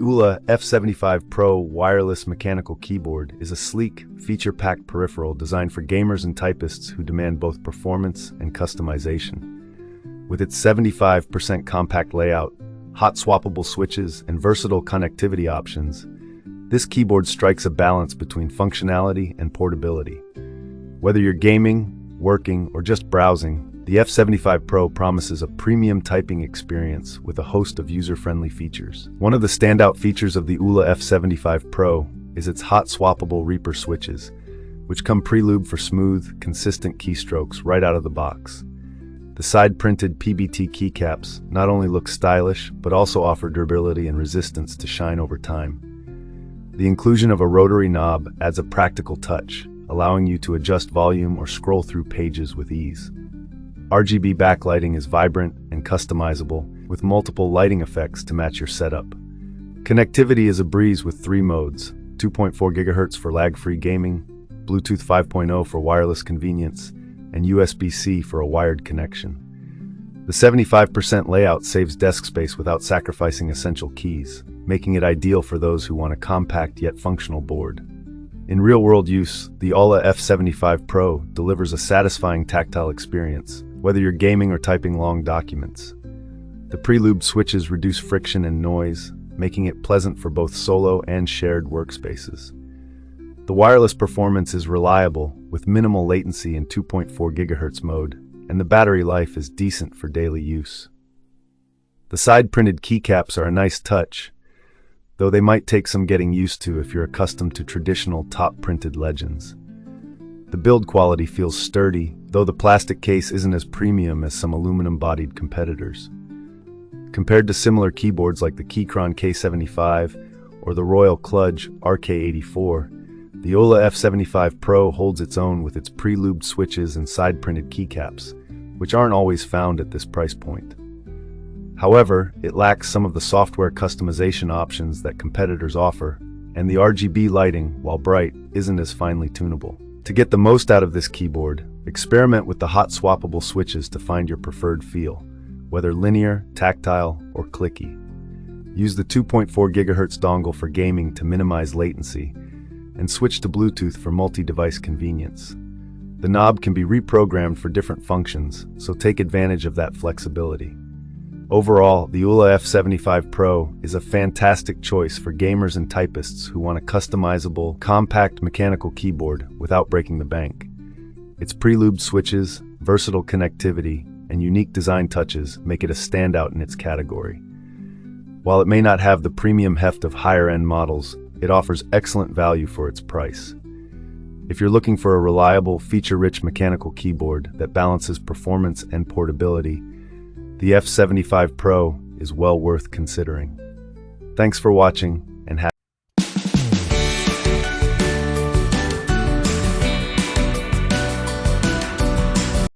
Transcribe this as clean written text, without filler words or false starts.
AULA F75 Pro wireless mechanical keyboard is a sleek, feature-packed peripheral designed for gamers and typists who demand both performance and customization. With its 75% compact layout, hot-swappable switches, and versatile connectivity options, this keyboard strikes a balance between functionality and portability. Whether you're gaming, working, or just browsing, the F75 Pro promises a premium typing experience with a host of user-friendly features. One of the standout features of the AULA F75 Pro is its Hot-Swappable Reaper switches, which come pre-lubed for smooth, consistent keystrokes right out of the box. The side-printed PBT keycaps not only look stylish, but also offer durability and resistance to shine over time. The inclusion of a rotary knob adds a practical touch, allowing you to adjust volume or scroll through pages with ease. RGB backlighting is vibrant and customizable, with multiple lighting effects to match your setup. Connectivity is a breeze with 3 modes: 2.4 GHz for lag-free gaming, Bluetooth 5.0 for wireless convenience, and USB-C for a wired connection. The 75% layout saves desk space without sacrificing essential keys, making it ideal for those who want a compact yet functional board. In real-world use, the AULA F75 Pro delivers a satisfying tactile experience, whether you're gaming or typing long documents. The pre-lubed switches reduce friction and noise, making it pleasant for both solo and shared workspaces. The wireless performance is reliable, with minimal latency in 2.4 GHz mode, and the battery life is decent for daily use. The side-printed keycaps are a nice touch, though they might take some getting used to if you're accustomed to traditional top-printed legends. The build quality feels sturdy, though the plastic case isn't as premium as some aluminum-bodied competitors. Compared to similar keyboards like the Keychron K75 or the Royal Kludge RK84, the AULA F75 Pro holds its own with its pre-lubed switches and side-printed keycaps, which aren't always found at this price point. However, it lacks some of the software customization options that competitors offer, and the RGB lighting, while bright, isn't as finely tunable. To get the most out of this keyboard, experiment with the hot-swappable switches to find your preferred feel, whether linear, tactile, or clicky. Use the 2.4 GHz dongle for gaming to minimize latency, and switch to Bluetooth for multi-device convenience. The knob can be reprogrammed for different functions, so take advantage of that flexibility. Overall, the AULA F75 Pro is a fantastic choice for gamers and typists who want a customizable, compact mechanical keyboard without breaking the bank. Its pre-lubed switches, versatile connectivity, and unique design touches make it a standout in its category. While it may not have the premium heft of higher-end models, it offers excellent value for its price. If you're looking for a reliable, feature-rich mechanical keyboard that balances performance and portability, the F75 Pro is well worth considering. Thanks for watching.